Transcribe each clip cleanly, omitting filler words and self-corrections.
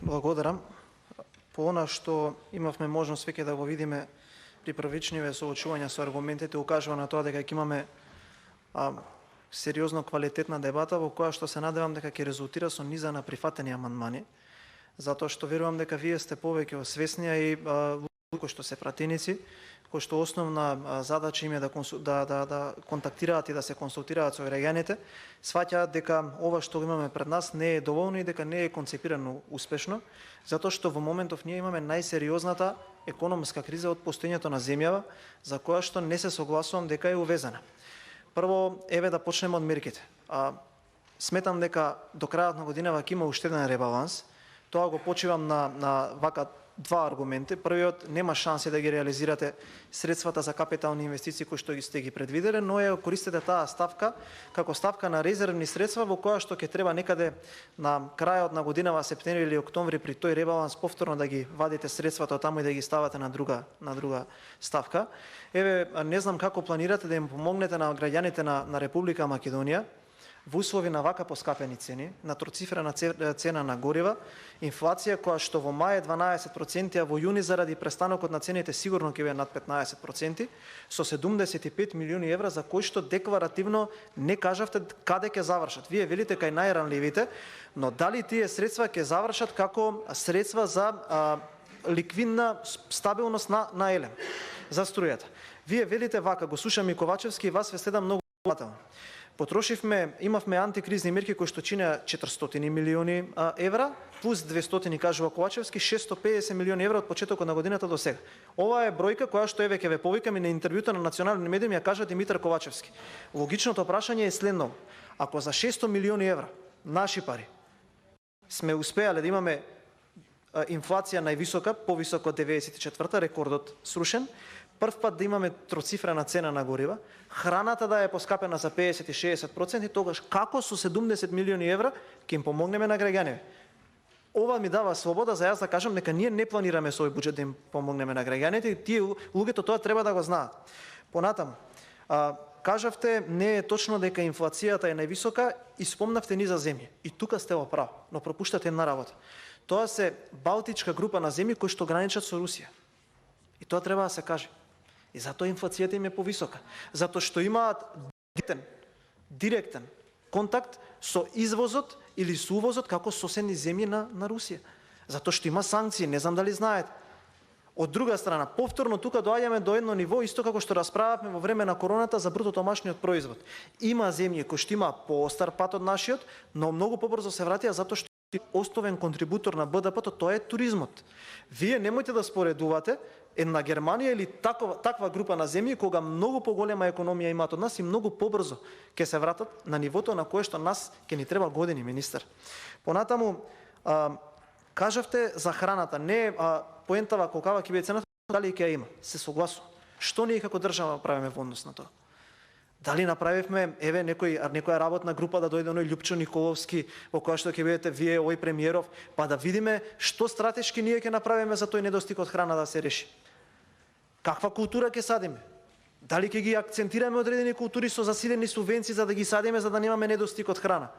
Благодарам. По она што имавме можност веќе да го видиме при првичниве соочувања со аргументите, укажува на тоа дека ќе имаме сериозно квалитетна дебата во која што се надевам дека ќе резултира со низа на прифатени амандмани, затоа што верувам дека вие сте повеќе освесни и кои што се пратеници, кои што основна задача им е да контактираат и да се консултираат со граѓаните, сваќаат дека ова што имаме пред нас не е доволно и дека не е концепирано успешно, затоа што во моментов ние имаме најсериозната економска криза од постоењето на земјава, за која што не се согласувам дека е увезена. Прво, еве да почнеме од мерките. Сметам дека до крајот на годинава ќе има уште еден ребаланс. Тоа го почивам на вака два аргументи. Првиот, нема шанси да ги реализирате средствата за капитални инвестиции кои што сте ги предвиделе, но ја користите таа ставка како ставка на резервни средства во која што ќе треба некаде на крајот на годинава, септември или октомври при тој ребаланс повторно да ги вадите средствата од таму и да ги ставате на друга ставка. Еве, не знам како планирате да им помогнете на граѓаните на Република Македонија во услови на вака поскапени цени, на троцифрена цена на горива, инфлација која што во мај е 12%, а во јуни заради престанокот на цените сигурно ќе биде над 15%, со 75 милиони евра за кои што декларативно не кажавте каде ќе завршат. Вие велите кај најранливите, но дали тие средства ќе завршат како средства за ликвидна стабилност на елем, за струјата. Вие велите вака, го слушам и Ковачевски и вас ве следам многу внимателно. Имавме антикризни мерки кои што чинеа 400 милиони евра, плюс 200, кажува Ковачевски, 650 милиони евра од почетокот на годината до сега. Ова е бројка која што еве ќе ве повикам и на интервјута на национални медиуми ја кажа Димитар Ковачевски. Логичното прашање е следно: ако за 600 милиони евра наши пари сме успеале да имаме инфлација највисока, повисока од 94-та, рекордот срушен, прв пат да имаме троцифрена цена на горива, храната да е поскапена за 50-60%, тогаш како со 70 милиони евра ќе им помогнеме на граѓаните? Ова ми дава слобода за јас да кажам дека ние не планираме со овој буџет да им помогнеме на граѓаните, и тие луѓето тоа треба да го знаат. Понатаму, кажавте не е точно дека инфлацијата е највисока и спомнавте низа земји. И тука сте во право, но пропуштате една работа. Тоа се Балтичка група на земји кои што граничат со Русија. И тоа треба да се каже. И затоа инфлацијата им е повисока. Затоа што имаат директен контакт со извозот или со увозот како соседни земји на Русија. Затоа што има санкции, не знам дали знаете. Од друга страна, повторно тука доаѓаме до едно ниво, исто како што расправавме во време на короната за бруто домашниот производ. Има земји кои што има поостар пат од нашиот, но многу побрзо се вратија затоа што основен контрибутор на БДП-то тоа е туризмот. Вие немојте да споредувате една Германија или таква група на земји кога многу поголема економија имаат од нас и многу побрзо ќе се вратат на нивото на кое што нас ќе ни треба години, министер. Понатаму, кажавте за храната, не поентава колкава ќе биде цената, дали ќе ја има. Се согласувам. Што ние како држава правиме во однос на тоа? Дали направивме еве некоја работна група да дојде оној Љупчо Николовски во која што ќе бидете вие, овој премиеров, па да видиме што стратешки ние ќе направиме за тој недостиг од храна да се реши. Каква култура ќе садиме? Дали ќе ги акцентираме одредени култури со засилени субвенции за да ги садиме за да немаме недостиг од храна?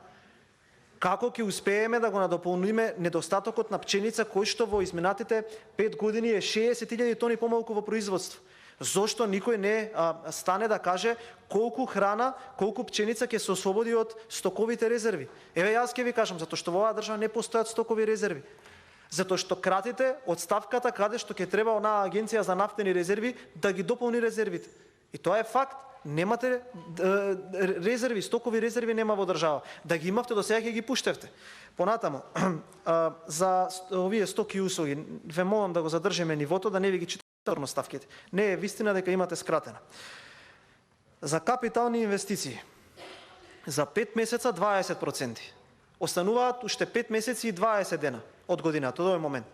Како ќе успееме да го надополниме недостатокот на пченица кој што во изминатите 5 години е 60.000 тони помалку во производство? Зошто никој не стане да каже колку храна, колку пченица ќе се ослободи од стоковите резерви? Еве јас ќе ви кажам, затоа што во оваа држава не постојат стокови резерви. Затоа што кратите од ставката каде што ќе треба онаа агенција за нафтени резерви да ги дополни резервите. И тоа е факт. Немате резерви, стокови резерви нема во држава. Да ги имавте до сега ќе ги пуштевте. Понатаму, за овие стоки и услуги, ве молам да го задржиме нивото, да не ви ги читам ставките. Не е вистина дека имате скратена. За капитални инвестиции, за 5 месеца 20%. Остануваат уште 5 месеци и 20 дена од годината, до овој момент.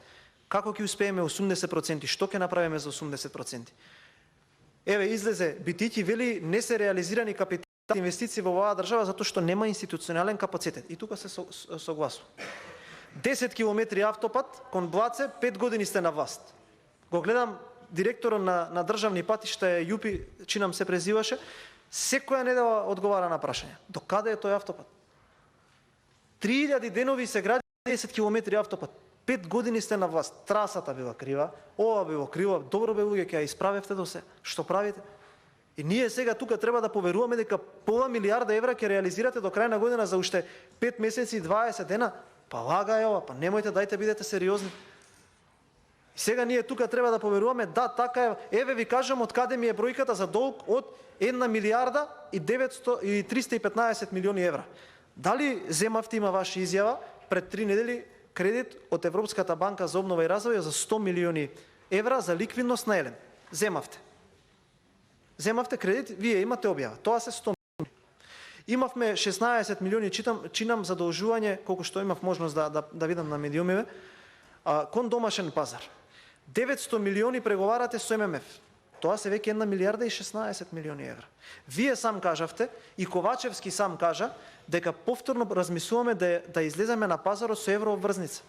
Како ќе успееме 80%? Што ќе направиме за 80%? Еве, излезе Битики, вели не се реализирани капитални инвестиции во оваа држава затоа што нема институционален капацитет. И тука се согласувам. 10 километри автопат кон Блаце, 5 години сте на власт. Го гледам директорот на државни патишта е Јупи, чинам се презиваше, секоја недела одговара на прашања. До каде е тој автопат? 3000 денови се гради 10 километри автопат. 5 години сте на власт, трасата била крива, ова било криво, добро бе луѓе, ќе ја исправевте до се. Што правите? И ние сега тука треба да поверуваме дека пола милиарда евра ќе реализирате до крај на година за уште 5 месеци и 20 дена. Па лага е ова, па немојте, дајте бидете сериозни. И сега ние тука треба да поверуваме, да, така е. Еве ви кажам од каде ми е бројката за долг од 1 милиарда и 315 милиони евра. Дали земавте, има ваша изјава, пред 3 недели кредит од Европската банка за обнова и развој за 100 милиони евра за ликвидност на Елем. Земавте. Земавте кредит, вие имате објава. Тоа се 100 милиони. Имавме 16 милиони, чинам задолжување, колку што имав можност да видам на медиумиве, кон домашен пазар. 900 милиони преговарате со ММФ. Тоа се веќе 1 милиарда и 16 милиони евра. Вие сам кажавте и Ковачевски сам кажа дека повторно размислуваме да излеземе на пазарот со еврообврзница.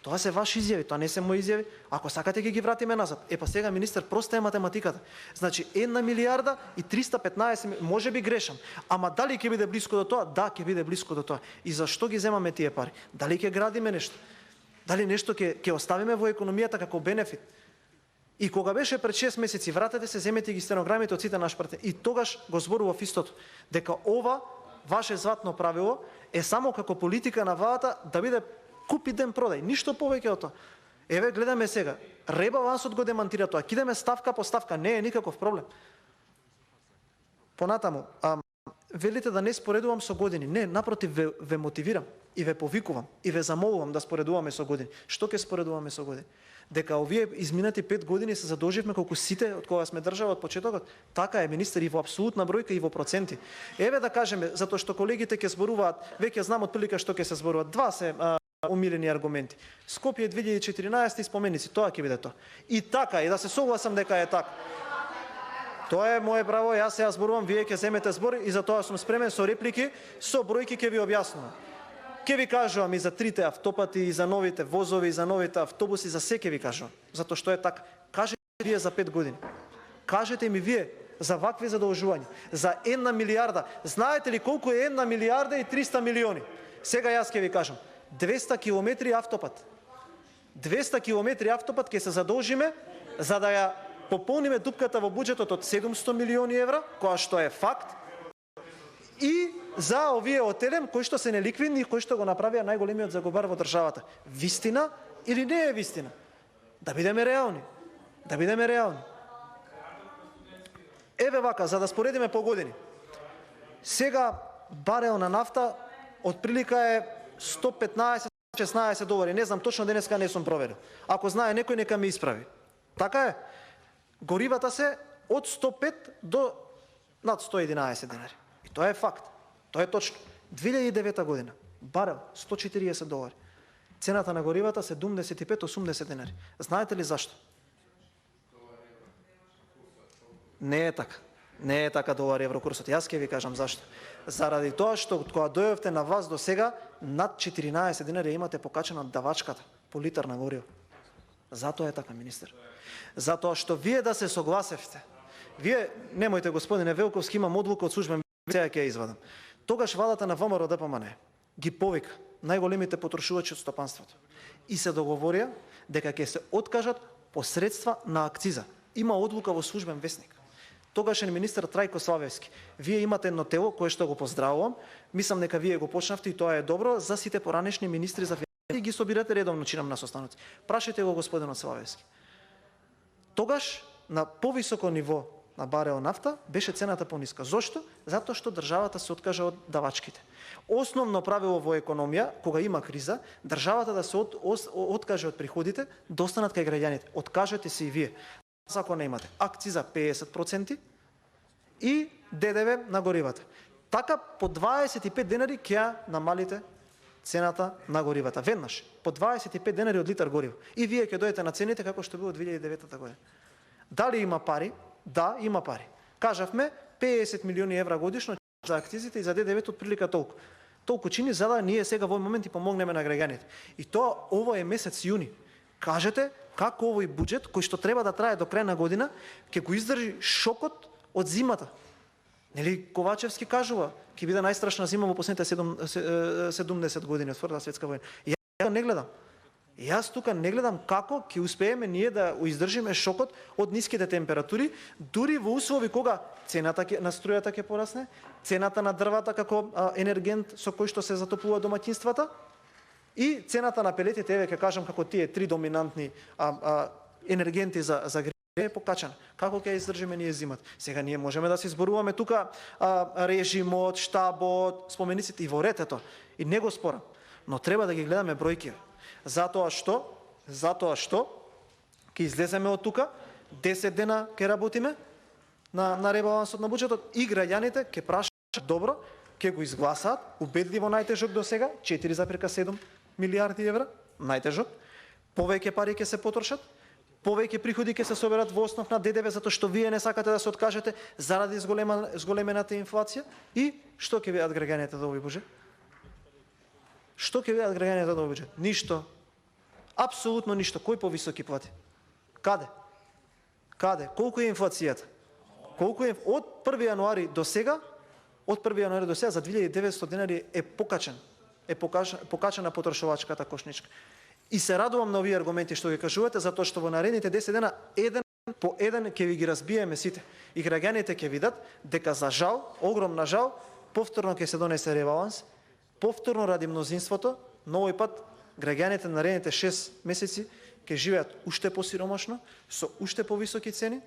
Тоа се ваши изјави, тоа не се мои изјави. Ако сакате ги вратиме назад. Па сега, министер, проста е математиката. Значи 1 милиарда и 315, може би грешам, ама дали ќе биде блиско до тоа? Да, ќе биде блиско до тоа. И зашто ги земаме тие пари? Дали ќе градиме нешто? Дали нешто ќе оставиме во економијата како бенефит? И кога беше пред 6 месеци, вратете се, земете ги стенограмите од сите наши партии. И тогаш го зборував истото, дека ова ваше златно правило е само како политика на владата да биде купи ден продај, ништо повеќе од тоа. Еве гледаме сега, ребалансот го демантира тоа, кидеме ставка по ставка, не е никаков проблем. Понатаму, велите да не споредувам со години. Не, напротив, ве мотивирам и ве повикувам и ве замолувам да споредуваме со години. Што ќе споредуваме со години? Дека овие изминати 5 години се задолживме колку сите од кога сме држава од почетокот. Така е, министер, и во апсолутна бројка и во проценти. Еве да кажеме, затоа што колегите ќе зборуваат, веќе знам отприлика што ќе се зборуваат. Два се умилени аргументи. Скопје 2014 спомени си, тоа ќе биде тоа. И така, и да се согласам дека е така. Тоа е мое право, јас сега зборувам, вие ќе земете збор и за тоа сум спремен со реплики, со бројки ќе ви објаснувам. Ќе ви кажувам и за трите автопати, и за новите возови, и за новите автобуси, за се ќе ви кажувам. Затоа што е така. Кажете вие за 5 години. Кажете ми вие за вакви задолжувања, за 1 милиарда. Знаете ли колку е 1 милиарда и 300 милиони? Сега јас ќе ви кажам. 200 километри автопат. 200 километри автопат ќе се задолжиме за да ја пополниме дупката во буџетот од 700 милиони евра, која што е факт, и за овие од Елем кои што се неликвидни и кои што го направија најголемиот загубар во државата. Вистина или не е вистина? Да бидеме реални. Да бидеме реални. Еве вака, за да споредиме по години. Сега барел на нафта отприлика е 115-16 долари. Не знам точно, денеска не сум проверил. Ако знае некој, нека ме исправи. Така е. Горивата се од 105 до над 111 денари. И тоа е факт. Тоа е точно. 2009 година, барел 140 долари. Цената на горивата 75-80 денари. Знаете ли зашто? Не е така. Не е така долар евро курсот. Јас ќе ви кажам зашто. Заради тоа што кога дојдовте на власт до сега, над 14 денари имате покачена давачката по литар на гориво. Затоа е така, министер. Затоа што вие да се согласевте. Вие, немојте, господине Велковски, имам одлука од службен, сега ќе ја извадам. Тогаш владата на ВМРО ДПМН ги повика најголемите потрошувачи од стопанството и се договорија дека ќе се откажат посредства на акциза. Има одлука во службен весник. Тогашен министер Трајко Славевски. Вие имате едно тело кое што го поздравувам. Мислам дека вие го почнавте и тоа е добро за сите поранешни министри за финансии, ги собирате редовно, чинам на состаноци. Прашајте го господинот Славевски. Тогаш на повисоко ниво на барел нафта беше цената пониска. Зошто? Затоа што државата се откажа од давачките. Основно правило во економија, кога има криза, државата да се откаже од приходите, достанат кај граѓаните. Откажете се и вие. Ако не имате акциза 50% и ДДВ на горивата. Така по 25 денари ќе ја намалите цената на горивата. Веднаш, по 25 денари од литар гориво. И вие ќе дојдете на цените како што било 2009 година. Дали има пари? Да, има пари. Кажавме 50 милиони евра годишно за акцизите и за ДДВ-то отприлика толку. Толку чини за да ние сега во момент и помогнеме на граѓаните. И тоа ово е месец јуни. Кажете како овој буџет кој што треба да трае до крај на година ќе го издржи шокот од зимата. Нели Ковачевски кажува, ќе биде најстрашна зима во последните 70 години од Втората светска војна. Ја не гледам. И јас тука не гледам како ќе успееме ние да издржиме шокот од ниските температури, дури во услови кога цената на струјата ќе порасне, цената на дрвата како енергент со кој што се затоплува домаќинствата и цената на пелетите, еве ќе кажам како тие три доминантни енергенти за грејење е покачана. Како ќе издржиме ние зимата? Сега ние можеме да се изборуваме тука режимот, штабот, спомениците и во ретето. И не го спорам, но треба да ги гледаме бројки. Затоа што ќе излеземе од тука, 10 дена ќе работиме на ребалансот на буџетот и граѓаните ќе прашаат добро, ќе го изгласаат убедливо најтежок до сега 4,7 милиарди евра, најтежок. Повеќе пари ќе се потрошат, повеќе приходи ќе се соберат во основ на ДДВ затоа што вие не сакате да се откажете заради зголемената инфлација и што ќе видат граѓаните од овој буџет? Што ќе видат граѓаните од овој буџет? Ништо. Апсолутно ништо. Кој повисоки плати? Каде? Каде? Колку е инфлацијата? Колку е од 1 јануари до сега? Од 1 јануари до сега за 2900 денари е покачен. Покачена потрошувачката кошничка. И се радувам на овие аргументи што ги кажувате, затоа што во наредните 10 дена еден по еден ќе ви ги разбиеме сите. И граѓаните ќе видат дека за жал, огромна жал, повторно ќе се донесе ребаланс, повторно ради мнозинството, но овој пат граѓаните на наредните 6 месеци ќе живеат уште посиромашно, со уште повисоки цени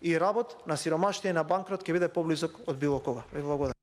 и работ на сиромаштија и на банкрот ќе биде поблизок од било кога. Ве благодарам.